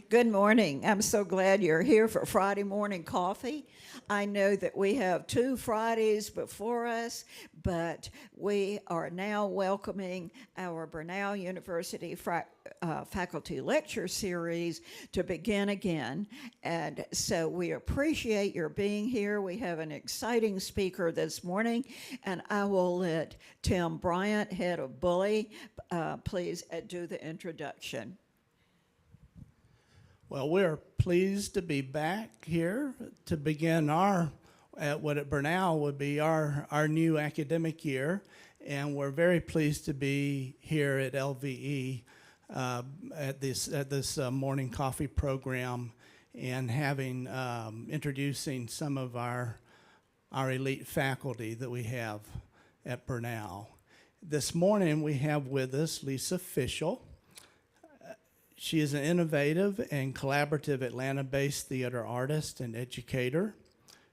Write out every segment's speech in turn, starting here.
Good morning. I'm so glad you're here for Friday morning coffee. I know that we have 2 Fridays before us, but we are now welcoming our Brenau University faculty lecture series to begin again. And so we appreciate your being here. We have an exciting speaker this morning, and I will let Tim Bryant, head of Bully, please do the introduction. Well, we're pleased to be back here to begin what at Brenau would be our new academic year. And we're very pleased to be here at LVE at this morning coffee program and having introducing some of our elite faculty that we have at Brenau. This morning we have with us Lisa Fischel. She is an innovative and collaborative Atlanta-based theater artist and educator.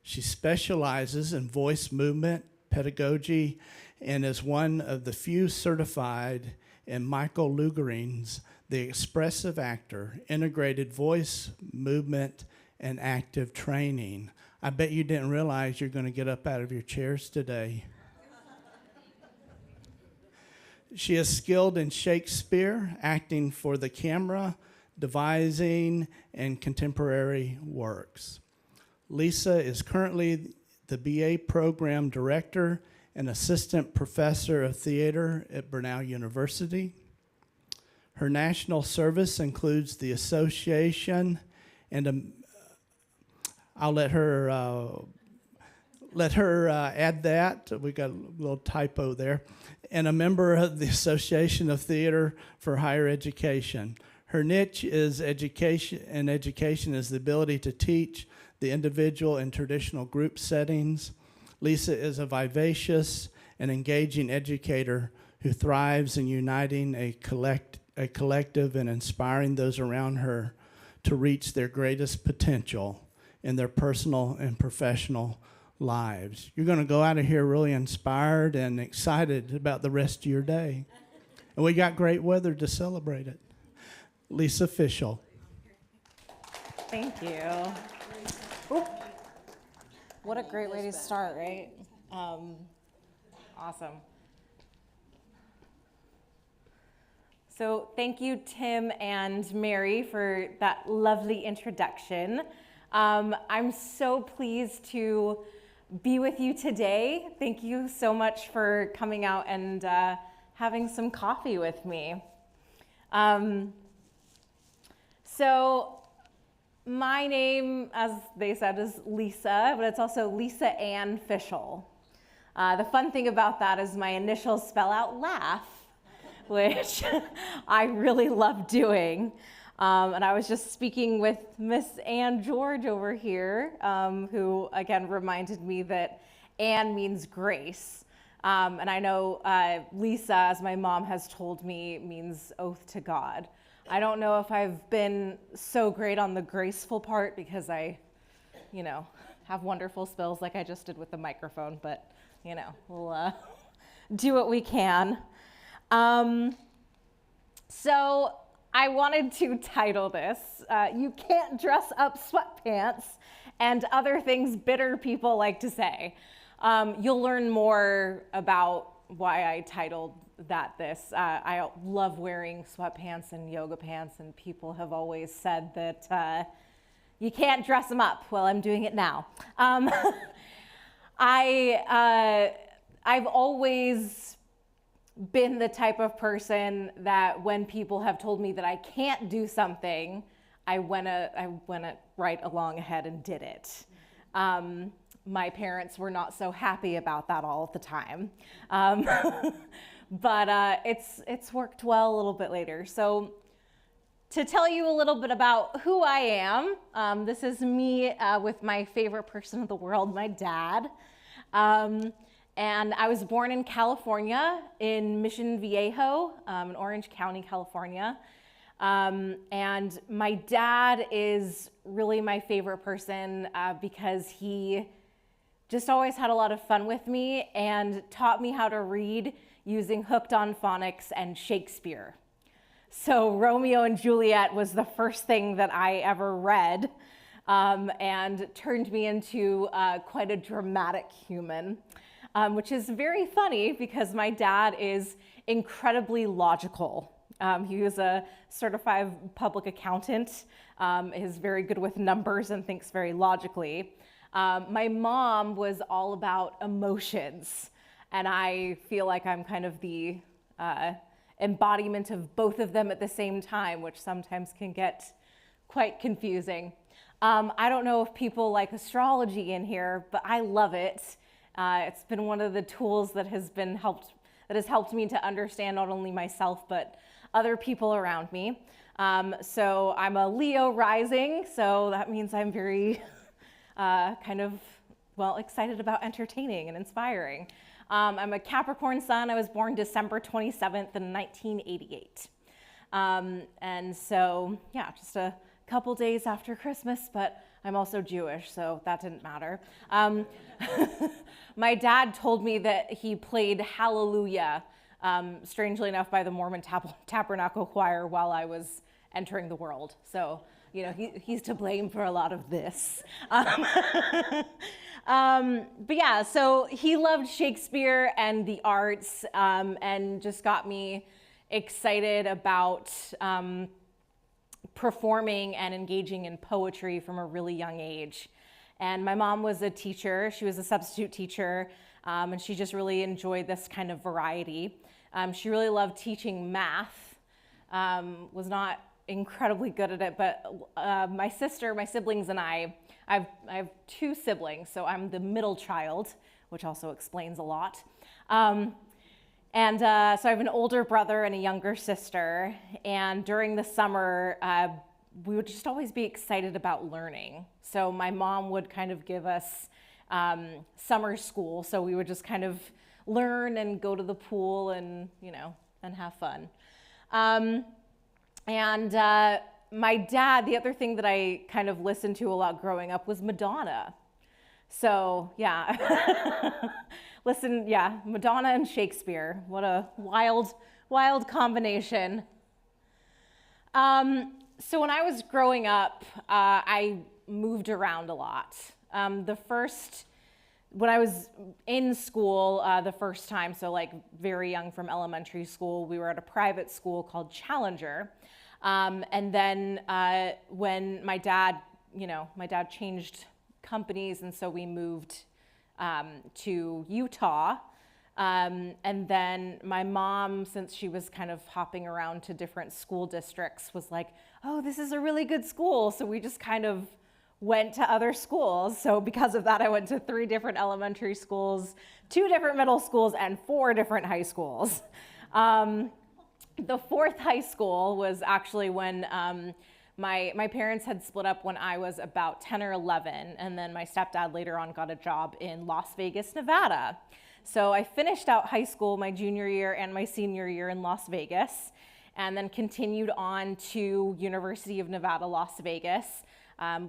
She specializes in voice movement, pedagogy, and is one of the few certified in Michael Lugering's The Expressive Actor, Integrated Voice, Movement, and Active Training. I bet you didn't realize you're going to get up out of your chairs today. She is skilled in Shakespeare, acting for the camera, devising, and contemporary works. Lisa is currently the BA Program Director and Assistant Professor of Theater at Brenau University. Her national service includes the association, and I'll let her add that. We got a little typo there. And a member of the Association of Theater for Higher Education. Her niche is education, and education is the ability to teach the individual in traditional group settings. Lisa is a vivacious and engaging educator who thrives in uniting a collective and inspiring those around her to reach their greatest potential in their personal and professional lives. You're going to go out of here really inspired and excited about the rest of your day. And we got great weather to celebrate it. Lisa Fischel. Thank you. Ooh. What a great way to start, right? Awesome. So thank you, Tim and Mary, for that lovely introduction. I'm so pleased to be with you today. Thank you so much for coming out and having some coffee with me. So my name, as they said, is Lisa, but it's also Lisa Ann Fischel. The fun thing about that is my initials spell out laugh, which I really love doing. And I was just speaking with Miss Ann George over here, who again reminded me that Ann means grace. And I know Lisa, as my mom has told me, means oath to God. I don't know if I've been so great on the graceful part because I, have wonderful spills like I just did with the microphone, but, we'll do what we can. So I wanted to title this, You Can't Dress Up Sweatpants and Other Things Bitter People Like to Say. You'll learn more about why I titled this. I love wearing sweatpants and yoga pants, and people have always said that you can't dress them up. Well, I'm doing it now. I've always been the type of person that when people have told me that I can't do something, I went right along ahead and did it. My parents were not so happy about that all the time. But it's worked well a little bit later. So to tell you a little bit about who I am, this is me with my favorite person in the world, my dad. And I was born in California, in Mission Viejo, in Orange County, California. And my dad is really my favorite person because he just always had a lot of fun with me and taught me how to read using Hooked on Phonics and Shakespeare. So Romeo and Juliet was the first thing that I ever read, and turned me into quite a dramatic human, which is very funny because my dad is incredibly logical. He was a certified public accountant, is very good with numbers and thinks very logically. My mom was all about emotions, and I feel like I'm kind of the embodiment of both of them at the same time, which sometimes can get quite confusing. I don't know if people like astrology in here, but I love it. It's been one of the tools that has helped me to understand not only myself, but other people around me. So I'm a Leo rising, so that means I'm very excited about entertaining and inspiring. I'm a Capricorn sun. I was born December 27th in 1988. And so, yeah, just a couple days after Christmas, but I'm also Jewish, so that didn't matter. My dad told me that he played Hallelujah, strangely enough, by the Mormon Tabernacle Choir while I was entering the world. So, you know, he's to blame for a lot of this. But yeah, so he loved Shakespeare and the arts, and just got me excited about performing and engaging in poetry from a really young age. And my mom was a teacher. She was a substitute teacher, and she just really enjoyed this kind of variety. She really loved teaching math, was not incredibly good at it, but my siblings and I have two siblings, so I'm the middle child, which also explains a lot. So I have an older brother and a younger sister, and during the summer, we would just always be excited about learning. So my mom would kind of give us summer school, so we would just kind of learn and go to the pool and, you know, and have fun. My dad, the other thing that I kind of listened to a lot growing up was Madonna. So yeah, Madonna and Shakespeare. What a wild combination. So when I was growing up, I moved around a lot. When I was in school the first time, so like very young from elementary school, we were at a private school called Challenger. And then when my dad changed companies, and so we moved to Utah. And then my mom, since she was kind of hopping around to different school districts, was like, oh, this is a really good school. So we just kind of went to other schools. So because of that, I went to 3 different elementary schools, 2 different middle schools, and 4 different high schools. The 4th high school was actually when my parents had split up when I was about 10 or 11, and then my stepdad later on got a job in Las Vegas, Nevada. So I finished out high school my junior year and my senior year in Las Vegas, and then continued on to University of Nevada, Las Vegas,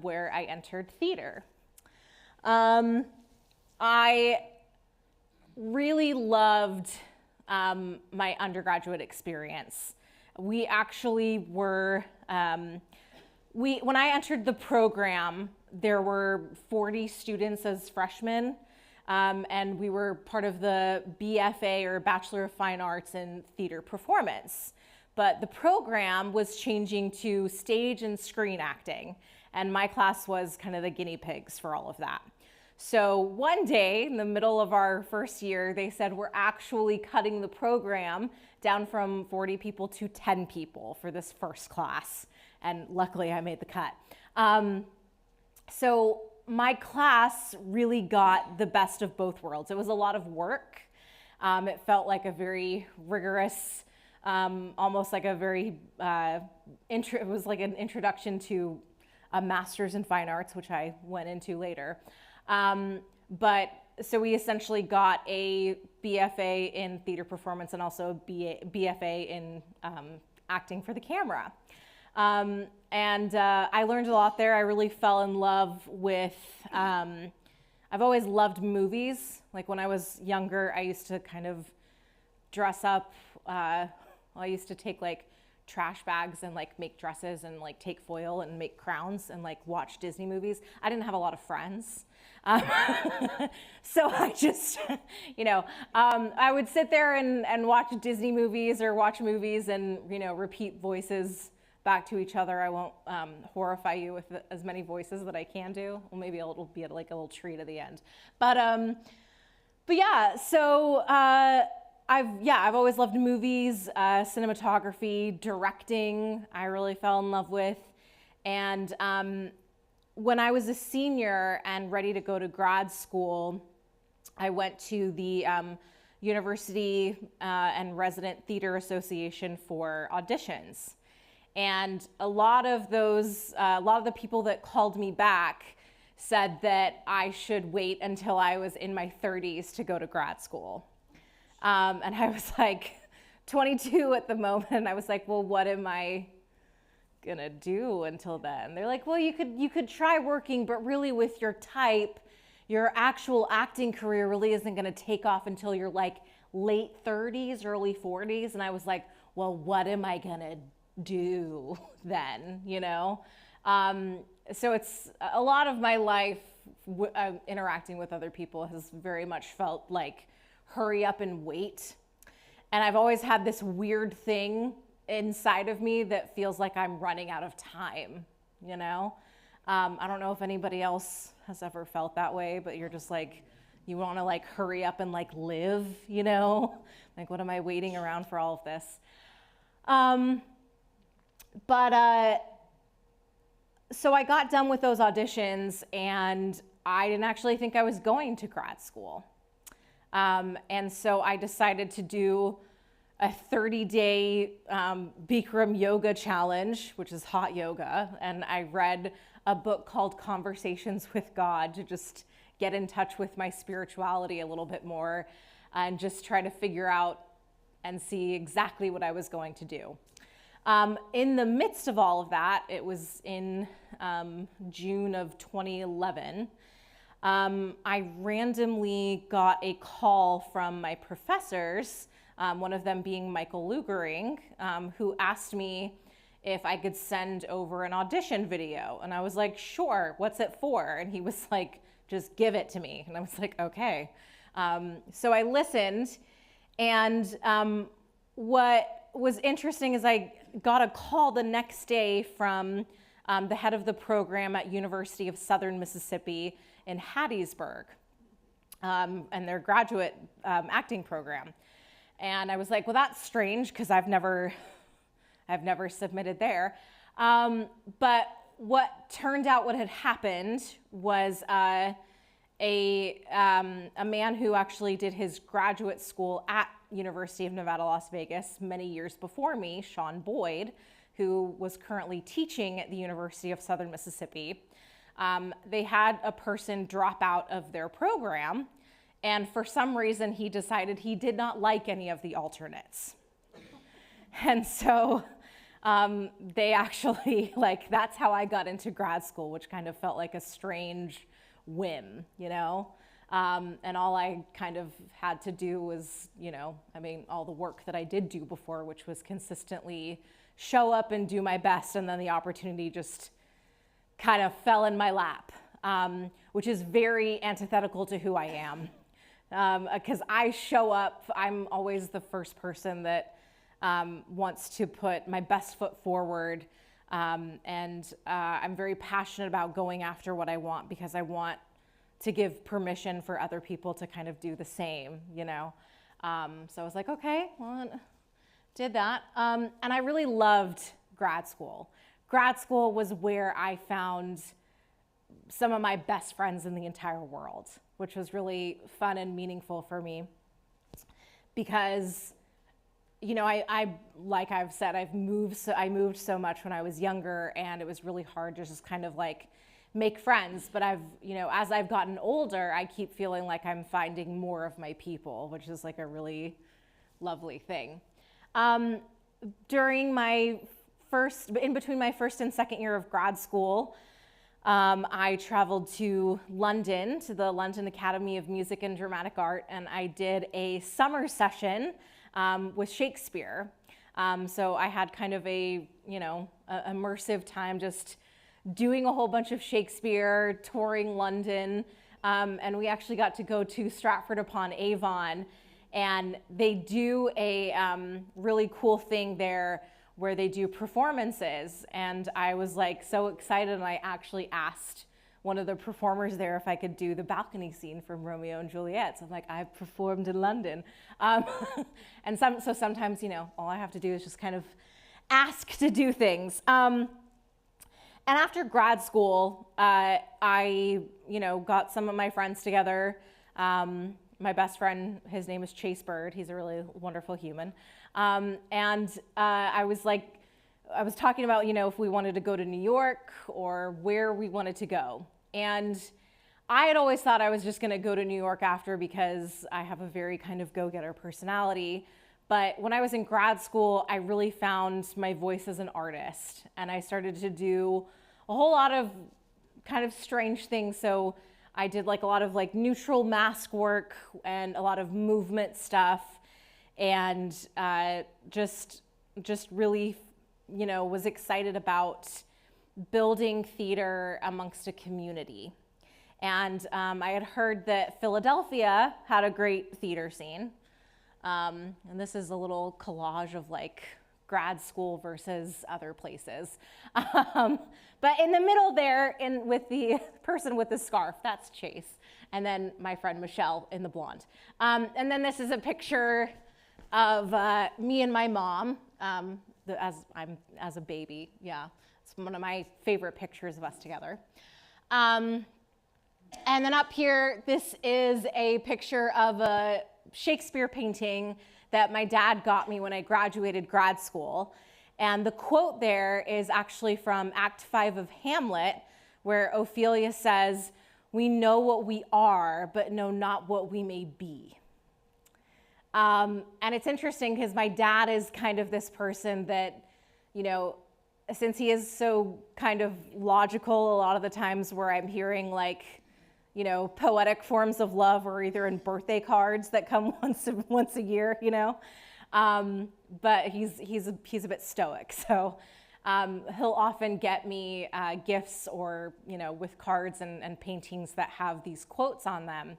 where I entered theater. I really loved my undergraduate experience. We actually were, when I entered the program, there were 40 students as freshmen, and we were part of the BFA, or Bachelor of Fine Arts in Theater Performance. But the program was changing to stage and screen acting, and my class was kind of the guinea pigs for all of that. So one day in the middle of our first year, they said, we're actually cutting the program down from 40 people to 10 people for this first class. And luckily I made the cut. So my class really got the best of both worlds. It was a lot of work. It felt like a very rigorous, almost like a very, it was like an introduction to a master's in fine arts, which I went into later. But so we essentially got a BFA in theater performance and also a BFA in acting for the camera. I learned a lot there. I really fell in love with, I've always loved movies. Like when I was younger, I used to kind of dress up. I used to take like trash bags and like make dresses and like take foil and make crowns and like watch Disney movies. I didn't have a lot of friends. So I just, I would sit there and watch Disney movies or watch movies and, repeat voices back to each other. I won't horrify you with as many voices that I can do. Well, maybe it'll be like a little treat at the end. But yeah, so I've always loved movies, cinematography, directing. I really fell in love with, and when I was a senior and ready to go to grad school, I went to the University and Resident Theater Association for auditions. And a lot of the people that called me back said that I should wait until I was in my 30s to go to grad school. And I was like 22 at the moment, and I was like, well, what am I gonna do until then? They're like, well, you could try working, but really with your type, your actual acting career really isn't gonna take off until you're like late 30s, early 40s. And I was like, well, what am I gonna do then, So it's a lot of my life interacting with other people has very much felt like hurry up and wait. And I've always had this weird thing inside of me that feels like I'm running out of time, I don't know if anybody else has ever felt that way, but you're just like, you want to like hurry up and like live, like, what am I waiting around for all of this? So I got done with those auditions, and I didn't actually think I was going to grad school. And so I decided to do a 30-day Bikram yoga challenge, which is hot yoga. And I read a book called Conversations with God to just get in touch with my spirituality a little bit more and just try to figure out and see exactly what I was going to do. In the midst of all of that, it was in June of 2011, I randomly got a call from my professors, one of them being Michael Lugering, who asked me if I could send over an audition video. And I was like, sure, what's it for? And he was like, just give it to me. And I was like, okay. So I listened, and what was interesting is I got a call the next day from the head of the program at University of Southern Mississippi in Hattiesburg, and their graduate acting program. And I was like, well, that's strange because I've never submitted there. But what turned out what had happened was a man who actually did his graduate school at University of Nevada, Las Vegas many years before me, Sean Boyd, who was currently teaching at the University of Southern Mississippi. They had a person drop out of their program, and for some reason he decided he did not like any of the alternates. And so they actually, that's how I got into grad school, which kind of felt like a strange whim, and all I kind of had to do was, all the work that I did do before, which was consistently show up and do my best, and then the opportunity just kind of fell in my lap, which is very antithetical to who I am. Because I show up, I'm always the first person that wants to put my best foot forward, and I'm very passionate about going after what I want because I want to give permission for other people to kind of do the same, So I was like, okay, well, did that. And I really loved grad school. Grad school was where I found some of my best friends in the entire world, which was really fun and meaningful for me because, I like I've said, I moved so much when I was younger, and it was really hard to just kind of make friends. But as I've gotten older, I keep feeling like I'm finding more of my people, which is a really lovely thing. In between my first and second year of grad school, I traveled to London, to the London Academy of Music and Dramatic Art, and I did a summer session with Shakespeare. So I had kind of a immersive time just doing a whole bunch of Shakespeare, touring London, and we actually got to go to Stratford-upon-Avon, and they do a really cool thing there where they do performances, and I was like so excited, and I actually asked one of the performers there if I could do the balcony scene from Romeo and Juliet. So I'm like, I've performed in London. And so sometimes, all I have to do is just kind of ask to do things. And after grad school, I got some of my friends together. My best friend, his name is Chase Bird. He's a really wonderful human. And I was talking about, if we wanted to go to New York or where we wanted to go. And I had always thought I was just going to go to New York after because I have a very kind of go-getter personality. But when I was in grad school, I really found my voice as an artist. And I started to do a whole lot of kind of strange things. So I did a lot of neutral mask work and a lot of movement stuff. And just really was excited about building theater amongst a community. And I had heard that Philadelphia had a great theater scene. And this is a little collage of grad school versus other places. But in the middle there, with the person with the scarf, that's Chase. And then my friend Michelle in the blonde. And then this is a picture of me and my mom as a baby. Yeah, it's one of my favorite pictures of us together. And then up here, this is a picture of a Shakespeare painting that my dad got me when I graduated grad school. And the quote there is actually from Act 5 of Hamlet, where Ophelia says, "We know what we are, but know not what we may be." And it's interesting because my dad is kind of this person that, since he is so kind of logical, a lot of the times where I'm hearing poetic forms of love are either in birthday cards that come once a year, but he's a bit stoic. So he'll often get me gifts or, with cards and paintings that have these quotes on them.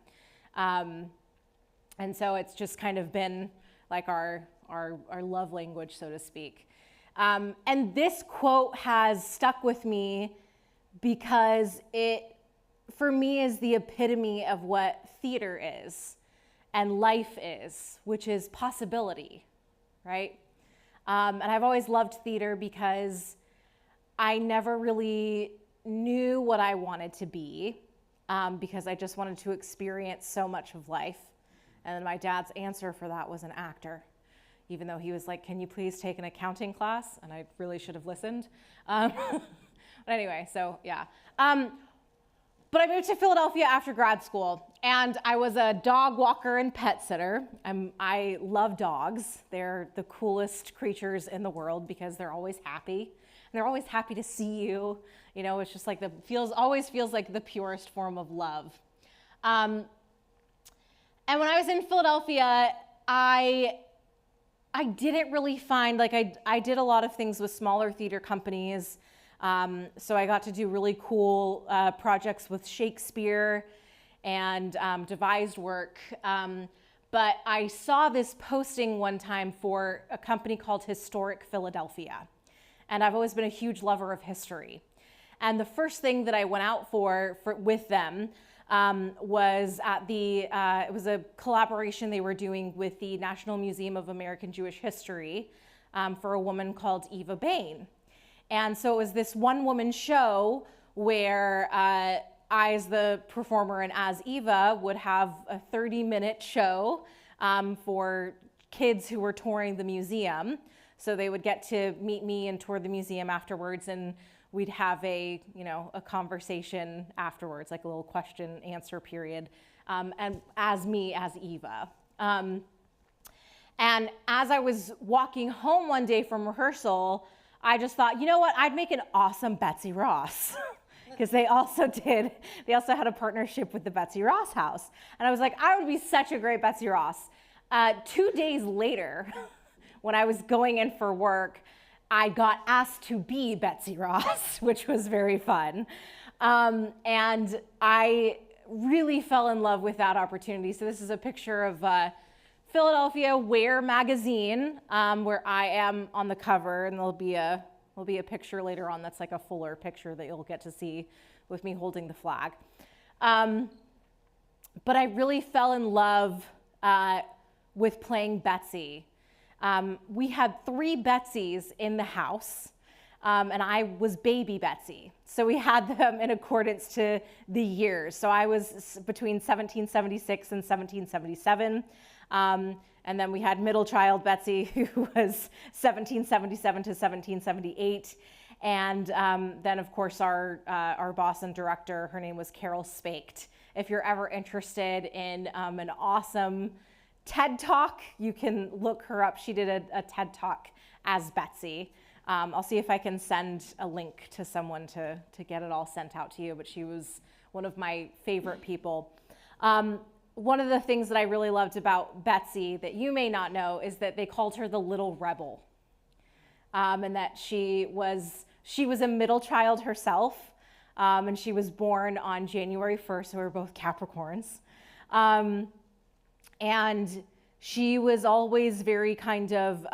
And so it's just kind of been our love language, so to speak. And this quote has stuck with me because it, for me, is the epitome of what theater is and life is, which is possibility, right? And I've always loved theater because I never really knew what I wanted to be because I just wanted to experience so much of life. And then my dad's answer for that was an actor, even though he was like, "Can you please take an accounting class?" And I really should have listened. But anyway, so yeah. But I moved to Philadelphia after grad school, and I was a dog walker and pet sitter. I love dogs. They're the coolest creatures in the world because they're always happy. And they're always happy to see you. It's just always feels like the purest form of love. And when I was in Philadelphia, I didn't really find, I did a lot of things with smaller theater companies. So I got to do really cool projects with Shakespeare and devised work. But I saw this posting one time for a company called Historic Philadelphia. And I've always been a huge lover of history. And the first thing that I went out for with them was at it was a collaboration they were doing with the National Museum of American Jewish History for a woman called Eva Bain. And so it was this one-woman show where I, as the performer and as Eva, would have a 30-minute show for kids who were touring the museum. So they would get to meet me and tour the museum afterwards, and we'd have a conversation afterwards, like a little question-answer period, and as Eva. And as I was walking home one day from rehearsal, I just thought, you know what, I'd make an awesome Betsy Ross. Because they also had a partnership with the Betsy Ross House. And I was like, I would be such a great Betsy Ross. 2 days later, when I was going in for work, I got asked to be Betsy Ross, which was very fun. And I really fell in love with that opportunity. So this is a picture of Philadelphia Wear magazine, where I am on the cover, and there'll be a picture later on that's like a fuller picture that you'll get to see with me holding the flag. But I really fell in love with playing Betsy. We had 3 Betsies in the house, and I was baby Betsy. So we had them in accordance to the years. So I was between 1776 and 1777. And then we had middle child Betsy, who was 1777 to 1778. And then, of course, our boss and director, her name was Carol Spaked. If you're ever interested in an awesome TED Talk, you can look her up. She did a TED Talk as Betsy. I'll see if I can send a link to someone to get it all sent out to you, but she was one of my favorite people. One of the things that I really loved about Betsy that you may not know is that they called her the Little Rebel, and that she was a middle child herself, and she was born on January 1st, so we're both Capricorns. And she was always very kind of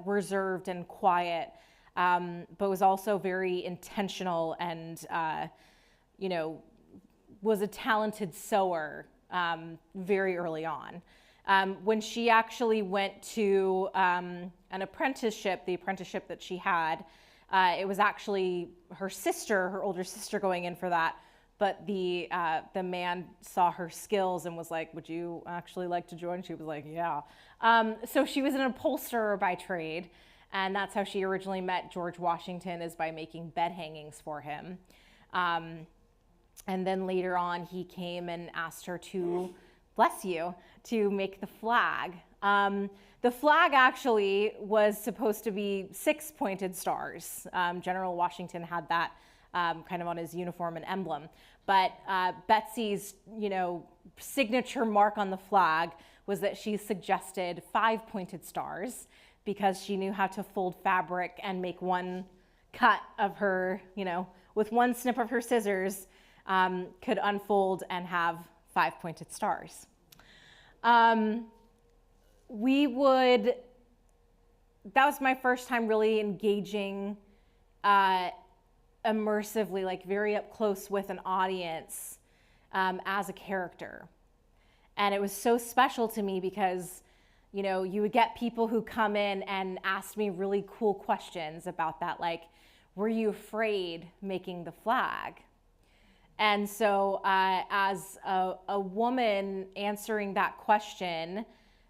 reserved and quiet, but was also very intentional and, was a talented sewer very early on. When she actually went to an apprenticeship, the apprenticeship that she had, it was actually her older sister going in for that. But the man saw her skills and was like, would you actually like to join? She was like, yeah. So she was an upholsterer by trade. And that's how she originally met George Washington, is by making bed hangings for him. And then later on, he came and asked her to, bless you, to make the flag. The flag actually was supposed to be 6 pointed stars. General Washington had that kind of on his uniform and emblem. But Betsy's, signature mark on the flag was that she suggested 5 pointed stars, because she knew how to fold fabric and make one cut of her, with one snip of her scissors, could unfold and have 5 pointed stars. That was my first time really engaging immersively, like very up close with an audience as a character. And it was so special to me because, you would get people who come in and ask me really cool questions about that, like, were you afraid making the flag? And so as a woman answering that question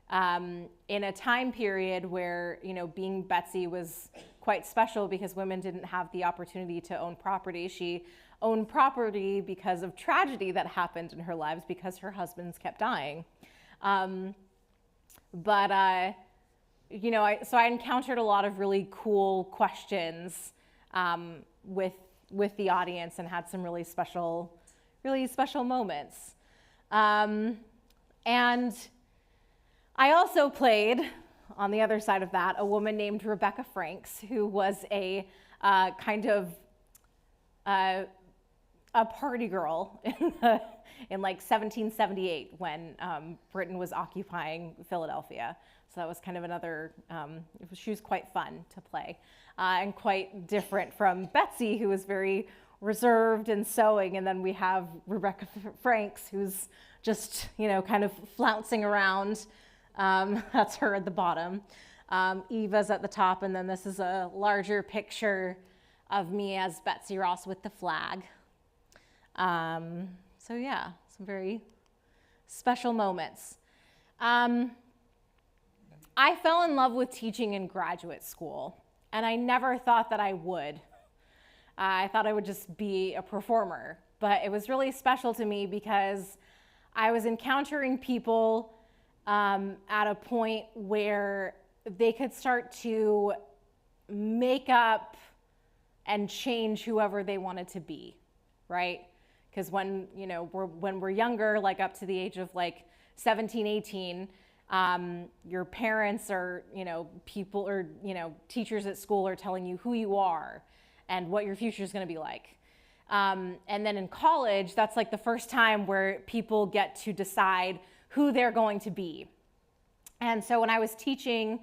in a time period where, being Betsy was quite special because women didn't have the opportunity to own property. She owned property because of tragedy that happened in her lives because her husbands kept dying. So I encountered a lot of really cool questions with the audience and had some really special moments. And I also played, on the other side of that, a woman named Rebecca Franks, who was a kind of a party girl in like 1778 when Britain was occupying Philadelphia. So that was kind of another, she was quite fun to play and quite different from Betsy, who was very reserved and sewing. And then we have Rebecca Franks, who's just, kind of flouncing around. That's her at the bottom. Eva's at the top, and then this is a larger picture of me as Betsy Ross with the flag. So yeah, some very special moments. I fell in love with teaching in graduate school, and I never thought that I would. I thought I would just be a performer, but it was really special to me because I was encountering people at a point where they could start to make up and change whoever they wanted to be, right? Because when we're younger, like up to the age of like 17, 18, Your parents or, people or, teachers at school are telling you who you are and what your future is going to be like. And then in college, that's like the first time where people get to decide who they're going to be. And so when I was teaching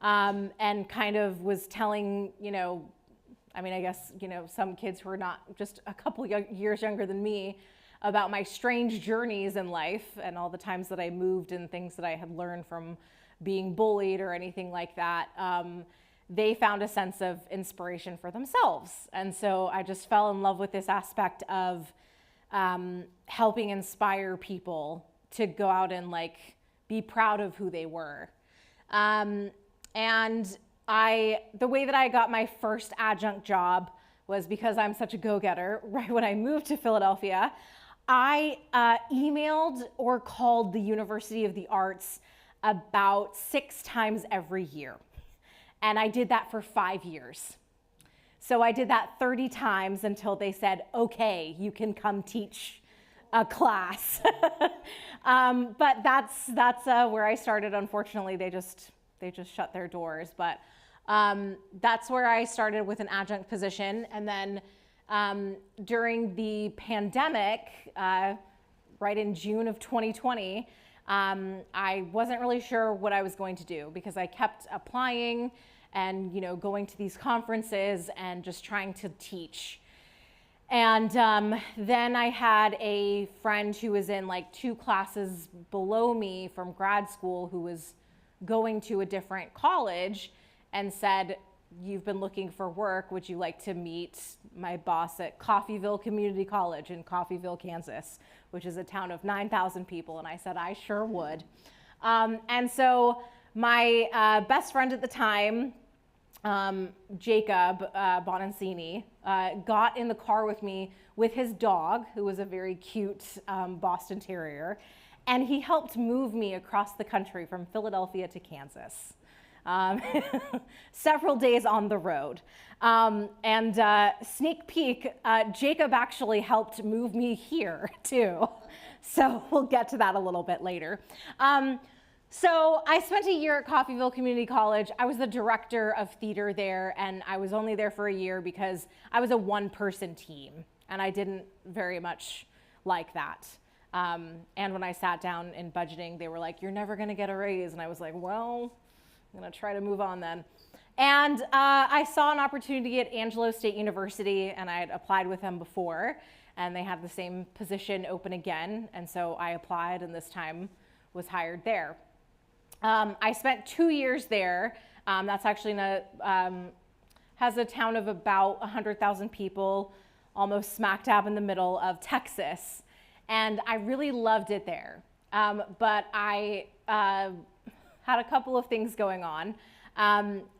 and kind of was telling, I guess, some kids who are not just a couple years younger than me about my strange journeys in life and all the times that I moved and things that I had learned from being bullied or anything like that, they found a sense of inspiration for themselves. And so I just fell in love with this aspect of helping inspire people to go out and be proud of who they were. And the way that I got my first adjunct job was because I'm such a go-getter. Right when I moved to Philadelphia, I emailed or called the University of the Arts about 6 times every year. And I did that for 5 years. So I did that 30 times until they said, okay, you can come teach a class. But that's where I started. Unfortunately, they just shut their doors. But that's where I started with an adjunct position. And then during the pandemic, right in June of 2020, I wasn't really sure what I was going to do because I kept applying and going to these conferences and just trying to teach. And then I had a friend who was in 2 classes below me from grad school who was going to a different college and said, you've been looking for work. Would you like to meet my boss at Coffeyville Community College in Coffeyville, Kansas, which is a town of 9,000 people? And I said, I sure would. And so my best friend at the time, Jacob Bonancini, got in the car with me with his dog, who was a very cute Boston Terrier, and he helped move me across the country from Philadelphia to Kansas. Several days on the road. And sneak peek, Jacob actually helped move me here too. So we'll get to that a little bit later. So I spent a year at Coffeyville Community College. I was the director of theater there, and I was only there for a year because I was a one-person team, and I didn't very much like that. And when I sat down in budgeting, they were like, you're never gonna get a raise. And I was like, well, I'm gonna try to move on then. And I saw an opportunity at Angelo State University, and I had applied with them before, and they had the same position open again. And so I applied, and this time was hired there. I spent 2 years there. That's actually has a town of about 100,000 people, almost smack dab in the middle of Texas. And I really loved it there. But I had a couple of things going on.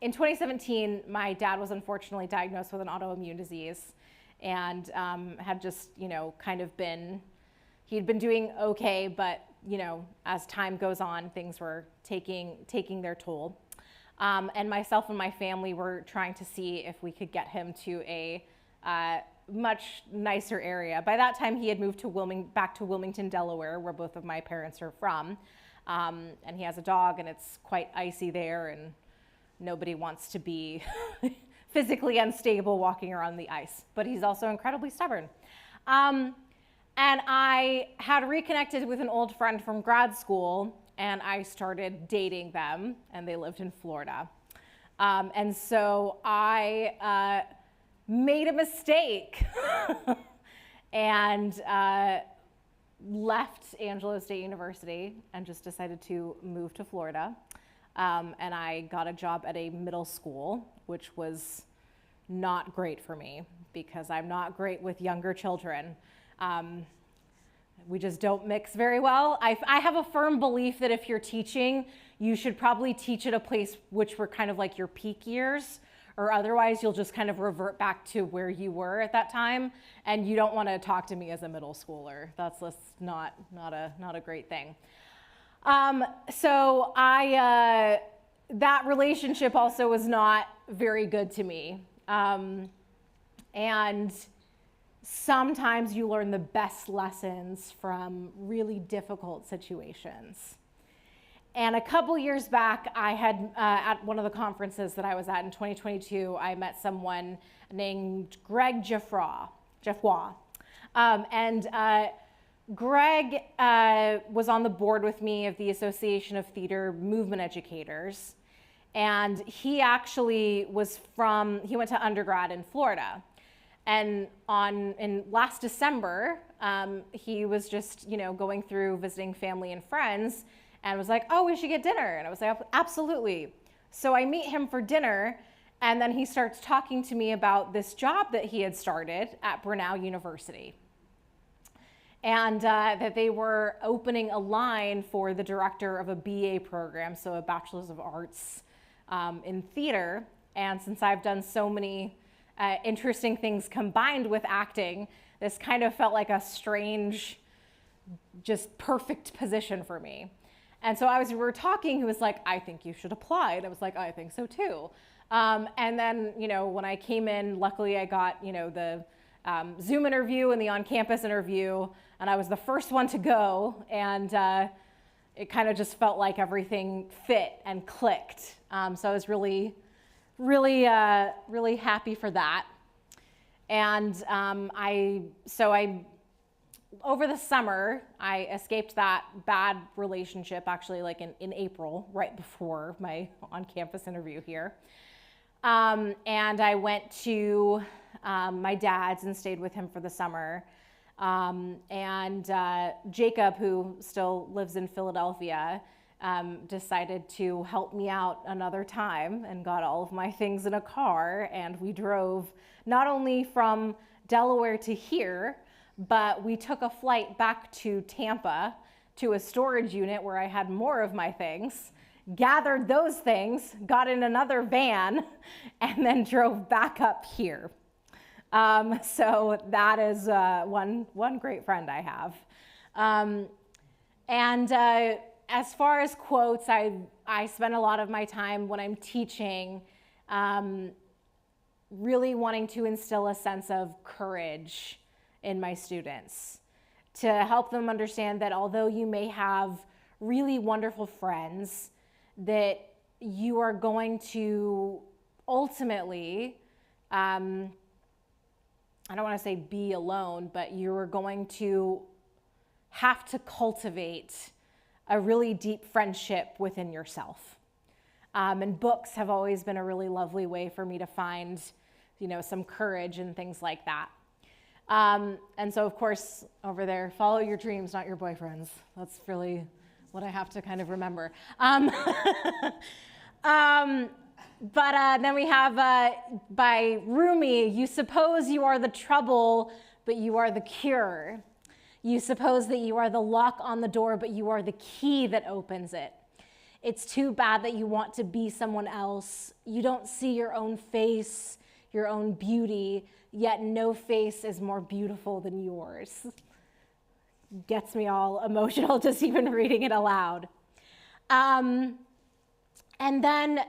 In 2017, my dad was unfortunately diagnosed with an autoimmune disease and had just, kind of he'd been doing okay, but, as time goes on, things were taking their toll. And myself and my family were trying to see if we could get him to a much nicer area. By that time, he had moved to back to Wilmington, Delaware, where both of my parents are from. And he has a dog, and it's quite icy there, and nobody wants to be physically unstable walking around the ice. But he's also incredibly stubborn. And I had reconnected with an old friend from grad school, and I started dating them, and they lived in Florida. And so I made a mistake and left Angelo State University and just decided to move to Florida. And I got a job at a middle school, which was not great for me because I'm not great with younger children. We just don't mix very well. I have a firm belief that if you're teaching, you should probably teach at a place which were kind of like your peak years, or otherwise you'll just kind of revert back to where you were at that time, and you don't want to talk to me as a middle schooler. That's just not a great thing. So that relationship also was not very good to me. And sometimes you learn the best lessons from really difficult situations. And a couple years back, I had, at one of the conferences that I was at in 2022, I met someone named Greg Geoffroy. Greg was on the board with me of the Association of Theater Movement Educators. And he actually he went to undergrad in Florida. And in last December, he was just, going through visiting family and friends and was like, oh, we should get dinner. And I was like, absolutely. So I meet him for dinner, and then he starts talking to me about this job that he had started at Brenau University. And that they were opening a line for the director of a BA program, so a Bachelor's of Arts in theater. And since I've done so many interesting things combined with acting, this kind of felt like a strange, just perfect position for me. And so we were talking, he was like, I think you should apply. And I was like, I think so too. And then, when I came in, luckily I got, the Zoom interview and the on-campus interview, and I was the first one to go, and it kind of just felt like everything fit and clicked. So I was really happy for that. And over the summer, I escaped that bad relationship, actually like in April, right before my on-campus interview here. And I went to my dad's and stayed with him for the summer. And Jacob, who still lives in Philadelphia, decided to help me out another time and got all of my things in a car. And we drove not only from Delaware to here, but we took a flight back to Tampa to a storage unit where I had more of my things, gathered those things, got in another van, and then drove back up here. So that is one great friend I have. As far as quotes, I spend a lot of my time when I'm teaching really wanting to instill a sense of courage in my students, to help them understand that although you may have really wonderful friends, that you are going to ultimately, I don't want to say be alone, but you're going to have to cultivate a really deep friendship within yourself. And books have always been a really lovely way for me to find, some courage and things like that. And so, of course, over there, follow your dreams, not your boyfriends. That's really what I have to kind of remember. But then we have by Rumi, you suppose you are the trouble, but you are the cure. You suppose that you are the lock on the door, but you are the key that opens it. It's too bad that you want to be someone else. You don't see your own face, your own beauty, yet no face is more beautiful than yours. Gets me all emotional just even reading it aloud. And then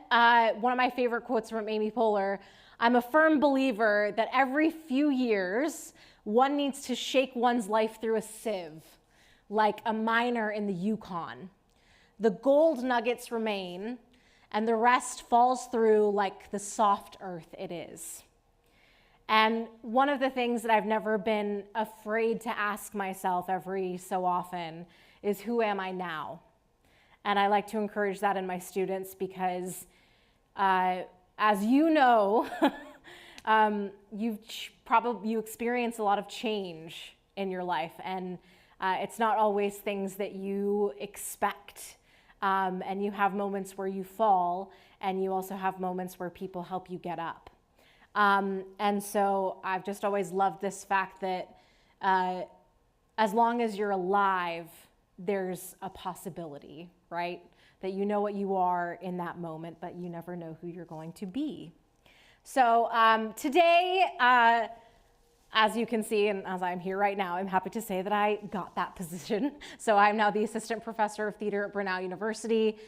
one of my favorite quotes from Amy Poehler, I'm a firm believer that every few years, one needs to shake one's life through a sieve, like a miner in the Yukon. The gold nuggets remain, and the rest falls through like the soft earth it is. And one of the things that I've never been afraid to ask myself every so often is, who am I now? And I like to encourage that in my students because, as you know, you experience a lot of change in your life, and it's not always things that you expect. And you have moments where you fall, and you also have moments where people help you get up. And so I've just always loved this fact that as long as you're alive, there's a possibility, right? That you know what you are in that moment, but you never know who you're going to be. So today, as you can see, and as I'm here right now, I'm happy to say that I got that position. So I'm now the assistant professor of theater at Brenau University,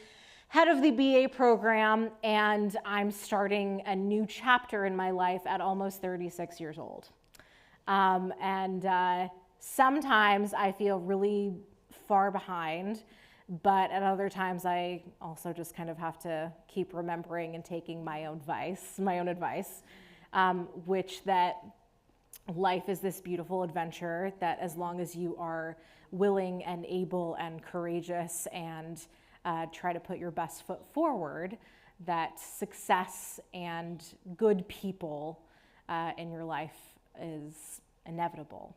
head of the BA program, and I'm starting a new chapter in my life at almost 36 years old. Sometimes I feel really far behind, But at other times, I also just kind of have to keep remembering and taking my own advice, which that life is this beautiful adventure that as long as you are willing and able and courageous and try to put your best foot forward, that success and good people in your life is inevitable.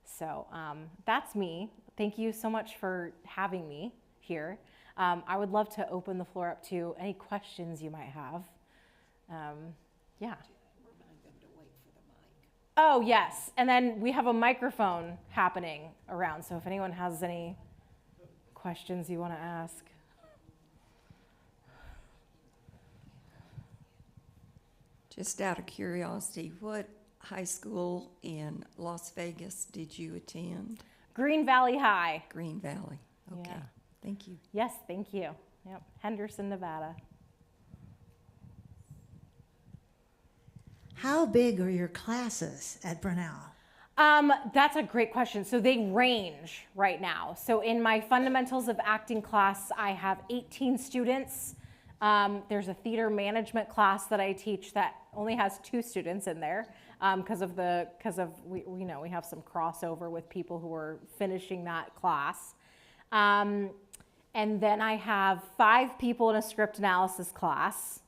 So that's me. Thank you so much for having me here. I would love to open the floor up to any questions you might have. Yeah. Oh, yes. And then we have a microphone happening around. So if anyone has any questions you want to ask. Just out of curiosity, what high school in Las Vegas did you attend? Green Valley High. Green Valley. Okay. Yeah. Thank you. Yes, thank you. Yep. Henderson, Nevada. How big are your classes at Brenau? That's a great question. So they range right now. So in my fundamentals of acting class, I have 18 students. There's a theater management class that I teach that only has 2 students in there because we have some crossover with people who are finishing that class. And then I have 5 people in a script analysis class.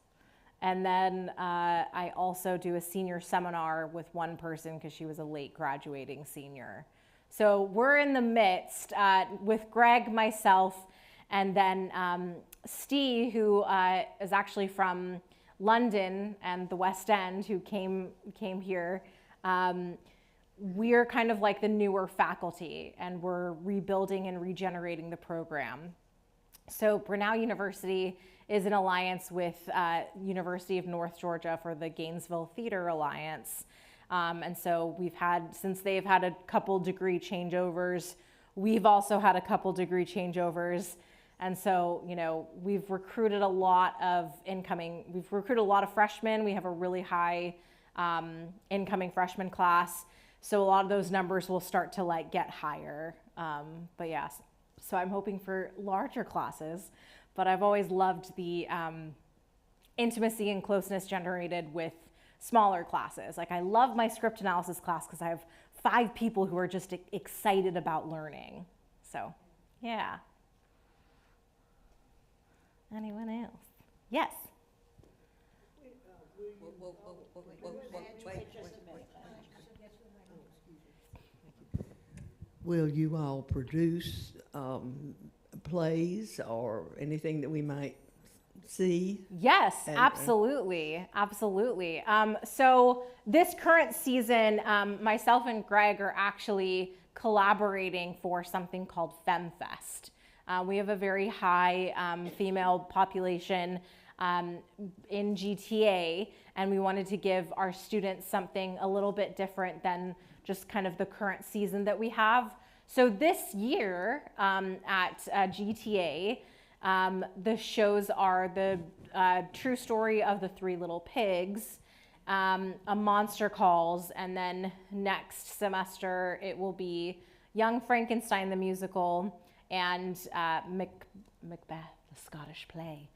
And then I also do a senior seminar with 1 person because she was a late graduating senior. So we're in the midst with Greg, myself, and then Steve, who is actually from London and the West End, who came here. We're kind of like the newer faculty, and we're rebuilding and regenerating the program. So Brenau University is an alliance with University of North Georgia for the Gainesville Theater Alliance. And so since they've had a couple degree changeovers, we've also had a couple degree changeovers. And so, we've recruited a lot of freshmen. We have a really high incoming freshman class. So a lot of those numbers will start to get higher. But yes, so I'm hoping for larger classes, but I've always loved the intimacy and closeness generated with smaller classes. I love my script analysis class because I have 5 people who are just excited about learning. So, yeah. Anyone else? Yes. Will you all produce plays or anything that we might see? Yes, absolutely. So this current season, myself and Greg are actually collaborating for something called FemFest. We have a very high female population in GTA, and we wanted to give our students something a little bit different than just kind of the current season that we have. So this year at GTA, the shows are the true story of the 3 Little Pigs, A Monster Calls, and then next semester it will be Young Frankenstein the musical, and Macbeth, the Scottish play.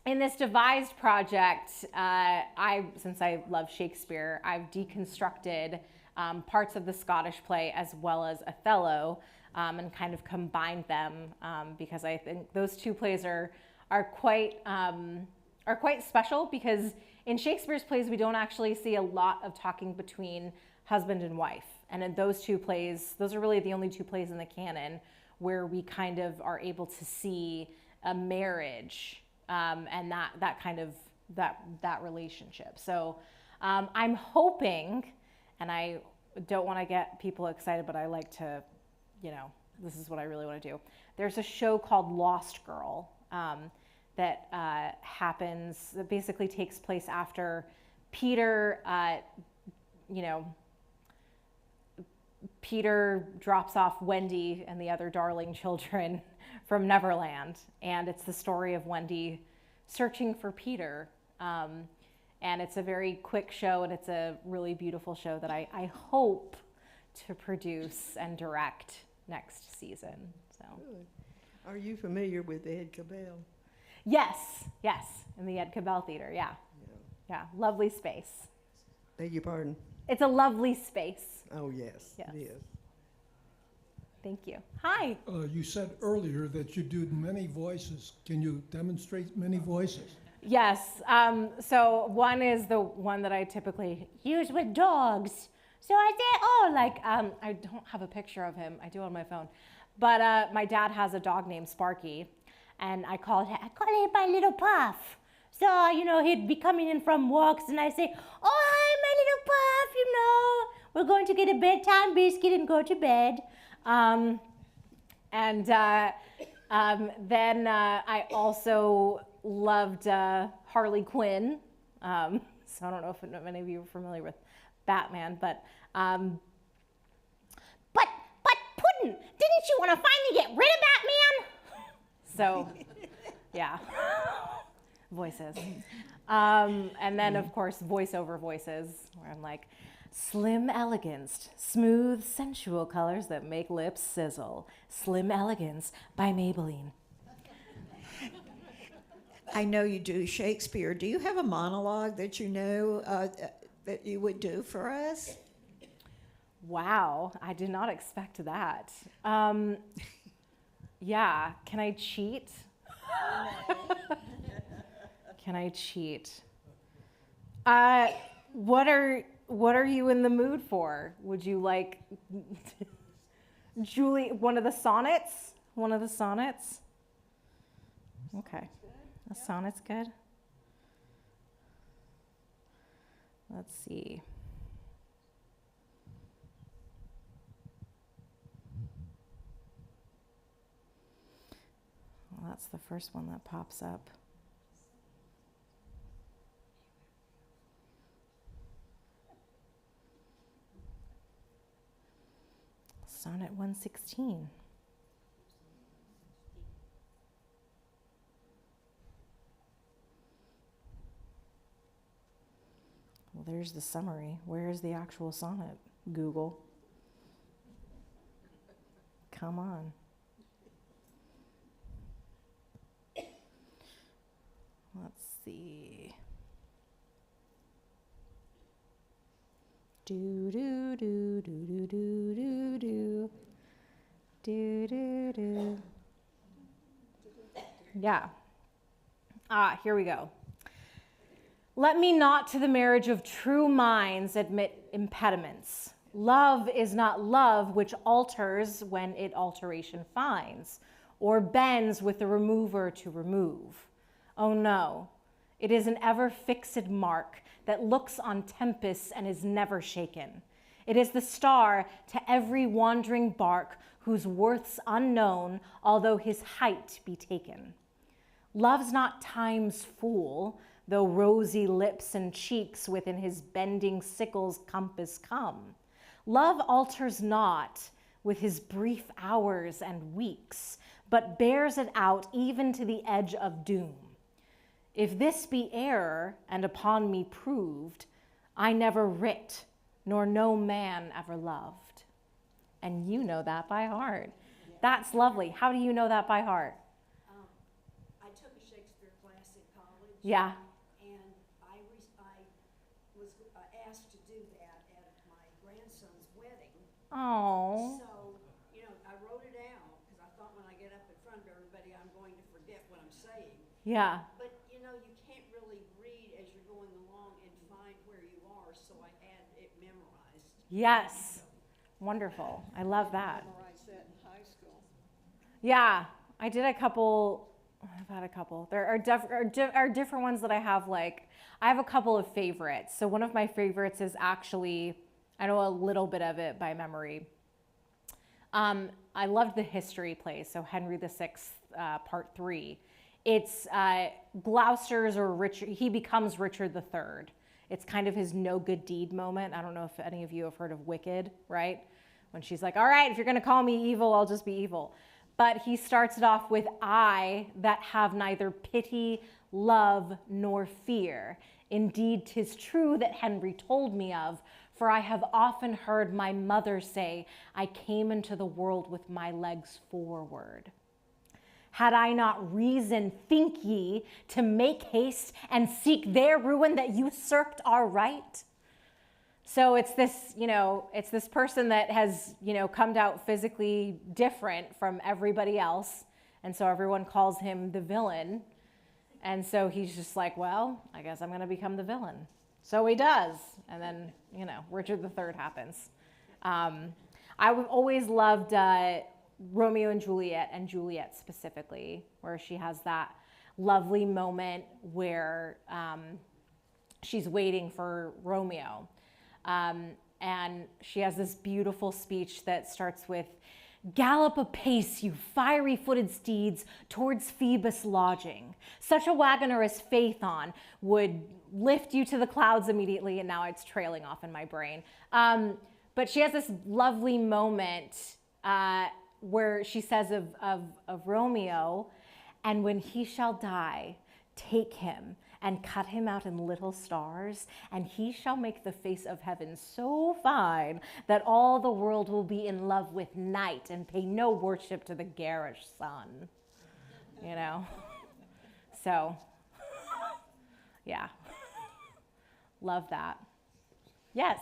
In this devised project, since I love Shakespeare, I've deconstructed parts of the Scottish play as well as Othello, and kind of combined them because I think those 2 plays are quite special, because in Shakespeare's plays we don't actually see a lot of talking between husband and wife. And in those 2 plays, those are really the only 2 plays in the canon where we kind of are able to see a marriage and that relationship. So I'm hoping, and I don't want to get people excited, but I like to, this is what I really want to do. There's a show called Lost Girl that basically takes place after Peter, Peter drops off Wendy and the other darling children from Neverland, and it's the story of Wendy searching for Peter. And it's a very quick show, and it's a really beautiful show that I hope to produce and direct next season. So, Good. Are you familiar with Ed Cabell? yes, in the Ed Cabell Theater, yeah. Lovely space. Beg your pardon? It's a lovely space. Oh, yes, Yes. it is. Thank you. Hi. You said earlier that you do many voices. Can you demonstrate many voices? Yes. So one is the one that I typically use with dogs. So I say, I don't have a picture of him. I do on my phone. But my dad has a dog named Sparky, and I call him my little Puff. So, he'd be coming in from walks, and I say, oh, hi, my little Puff, we're going to get a bedtime biscuit and go to bed. Then I also loved Harley Quinn. So I don't know if many of you are familiar with Batman, but Puddin', didn't you want to finally get rid of Batman? So, yeah, voices. And then, of course, voiceover voices, where I'm like, Slim Elegance, smooth, sensual colors that make lips sizzle. Slim Elegance by Maybelline. I know you do Shakespeare. Do you have a monologue that you know that you would do for us? Wow, I did not expect that. Yeah, can I cheat? Can I cheat? What are you in the mood for? Would you like Julie, one of the sonnets? One of the sonnets? Okay. A sonnet's good. Let's see. Well, that's the first one that pops up. Sonnet 116. Well, there's the summary. Where is the actual sonnet? Google. Come on. Let's see. Do do do do do do do do do do do. Yeah. Here we go. Let me not to the marriage of true minds admit impediments. Love is not love which alters when it alteration finds, or bends with the remover to remove. Oh no, it is an ever fixed mark that looks on tempests and is never shaken. It is the star to every wandering bark whose worth's unknown, although his height be taken. Love's not time's fool, though rosy lips and cheeks within his bending sickle's compass come. Love alters not with his brief hours and weeks, but bears it out even to the edge of doom. If this be error, and upon me proved, I never writ, nor no man ever loved. And you know that by heart. Yeah. That's lovely. How do you know that by heart? I took a Shakespeare class in college. Yeah. And I was asked to do that at my grandson's wedding. Oh. So, I wrote it out because I thought when I get up in front of everybody, I'm going to forget what I'm saying. Yeah. But, you can't really read as you're going along and find where you are, so I had it memorized. Yes. Wonderful. I love that. Memorized that in high school. Yeah. I did a couple. I've had a couple. There are different ones that I have. Like, I have a couple of favorites. So one of my favorites is actually, I know a little bit of it by memory. I loved the history play. So Henry VI, Part 3. It's Gloucester's or Richard. He becomes Richard III. It's kind of his no good deed moment. I don't know if any of you have heard of Wicked, right? When she's like, all right, if you're going to call me evil, I'll just be evil. But he starts it off with, I that have neither pity, love, nor fear. Indeed, 'tis true that Henry told me of, For I have often heard my mother say, I came into the world with my legs forward. Had I not reason, think ye, to make haste and seek their ruin that usurped our right? So it's this, it's this person that has, come out physically different from everybody else. And so everyone calls him the villain. And so he's just like, well, I guess I'm going to become the villain. So he does. And then, Richard III happens. I've always loved Romeo and Juliet specifically, where she has that lovely moment where she's waiting for Romeo. And she has this beautiful speech that starts with, gallop apace, you fiery-footed steeds, towards Phoebus' lodging. Such a wagoner as Phaethon would lift you to the clouds immediately, and now it's trailing off in my brain. But she has this lovely moment where she says of Romeo, and when he shall die, take him and cut him out in little stars, and he shall make the face of heaven so fine that all the world will be in love with night and pay no worship to the garish sun. So, yeah. Love that. Yes?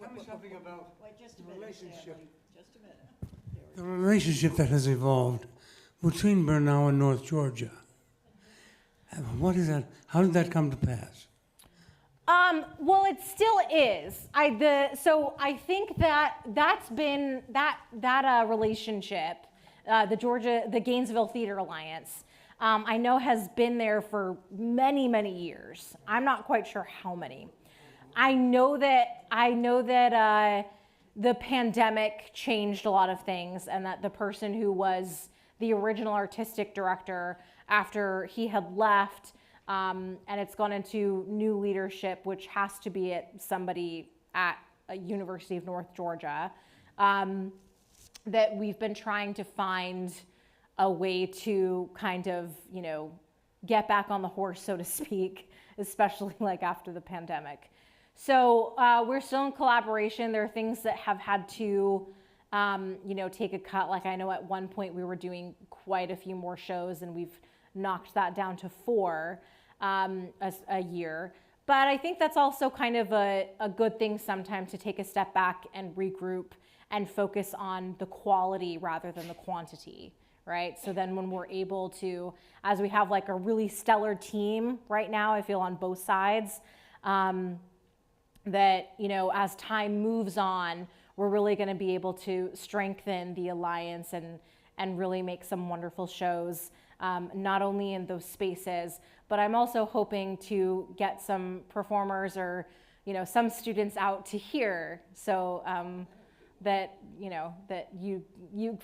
Tell me something about Just a the minute, relationship. Stanley. Just a minute. The relationship that has evolved between Bernal and North Georgia. What is that? How did that come to pass? Well, it still is. So I think that's been that relationship, the Gainesville Theater Alliance, I know has been there for many, many years. I'm not quite sure how many. I know that the pandemic changed a lot of things, and that the person who was the original artistic director, after he had left, and it's gone into new leadership, which has to be somebody at a University of North Georgia, that we've been trying to find a way to kind of, get back on the horse, so to speak, especially like after the pandemic. So we're still in collaboration. There are things that have had to, take a cut. Like I know at one point we were doing quite a few more shows, and we've knocked that down to 4 a year. But I think that's also kind of a good thing sometimes, to take a step back and regroup and focus on the quality rather than the quantity, right? So then when we're able to, as we have like a really stellar team right now, I feel on both sides, that, as time moves on, we're really going to be able to strengthen the alliance and really make some wonderful shows, not only in those spaces, but I'm also hoping to get some performers or, some students out to here, so that, that you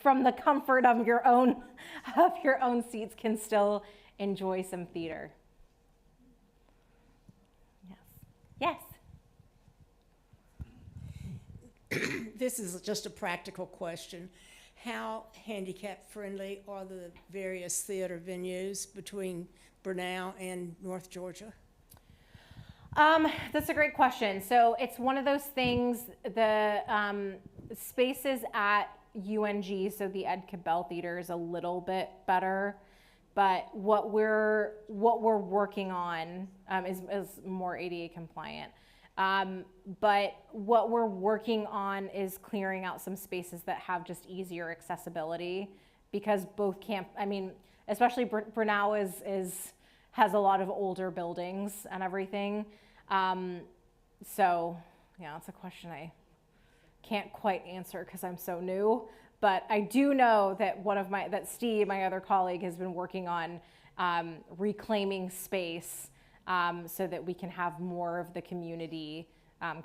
from the comfort of your own seats can still enjoy some theater. Yes. This is just a practical question. How handicap friendly are the various theater venues between Bernal and North Georgia? That's a great question. So it's one of those things, the spaces at UNG, so the Ed Cabell Theater, is a little bit better, but what we're working on is more ADA compliant. But what we're working on is clearing out some spaces that have just easier accessibility, because both especially Bernal has a lot of older buildings and everything. So yeah, it's a question I can't quite answer because I'm so new, but I do know that Steve, my other colleague, has been working on reclaiming space, so that we can have more of the community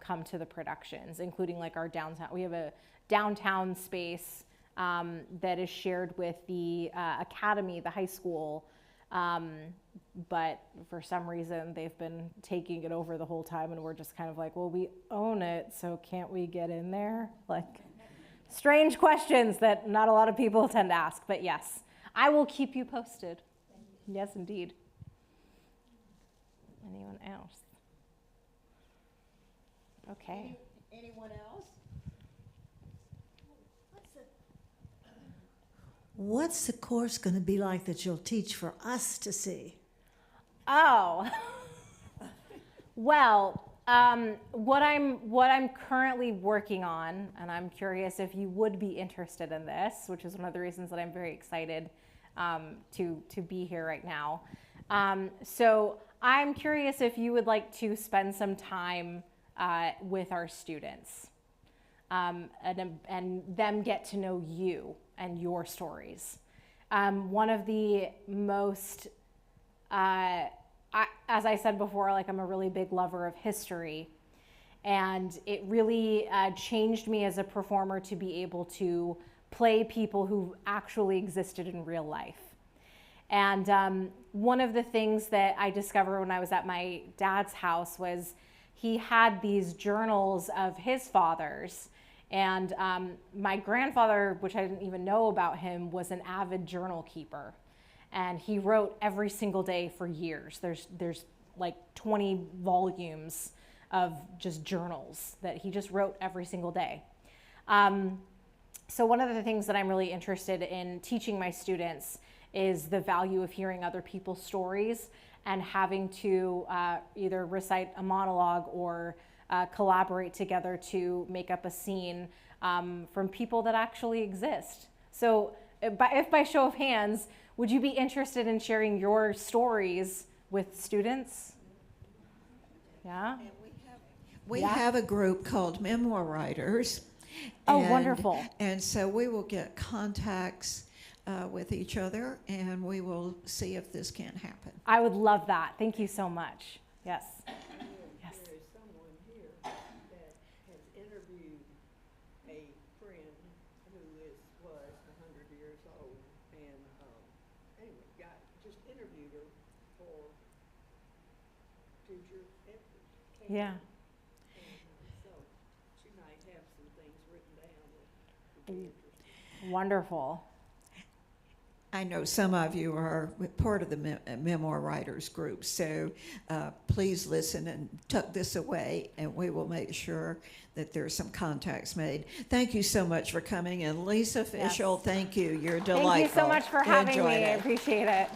come to the productions, including like our downtown. We have a downtown space that is shared with the academy, the high school, but for some reason they've been taking it over the whole time, and we're just kind of like, well, we own it, so can't we get in there? Like, strange questions that not a lot of people tend to ask, but yes, I will keep you posted. Yes, indeed. Anyone else? Okay. Anyone else? What's the course going to be like that you'll teach for us to see? Oh. Well, what I'm currently working on, and I'm curious if you would be interested in this, which is one of the reasons that I'm very excited to be here right now. So I'm curious if you would like to spend some time with our students and them get to know you and your stories. One of the most, as I said before, like I'm a really big lover of history, and it really changed me as a performer to be able to play people who actually existed in real life. And one of the things that I discovered when I was at my dad's house was he had these journals of his father's. And my grandfather, which I didn't even know about him, was an avid journal keeper. And he wrote every single day for years. There's like 20 volumes of just journals that he just wrote every single day. So one of the things that I'm really interested in teaching my students is the value of hearing other people's stories and having to either recite a monologue or collaborate together to make up a scene from people that actually exist. So if by show of hands, would you be interested in sharing your stories with students? Yeah? We have a group called Memoir Writers. Oh, wonderful. And so we will get contacts with each other, and we will see if this can happen. I would love that. Thank you so much. Yes. Yes. There is someone here that has interviewed a friend who was 100 years old, and anyway, just interviewed her for future episodes. Yeah. So she might have some things written down that would be interesting. Wonderful. I know some of you are part of the Memoir Writers group, so please listen and tuck this away, and we will make sure that there's some contacts made. Thank you so much for coming, and Lisa Fischel, thank you. You're delightful. Thank you so much for having Enjoyed me. I it. appreciate it.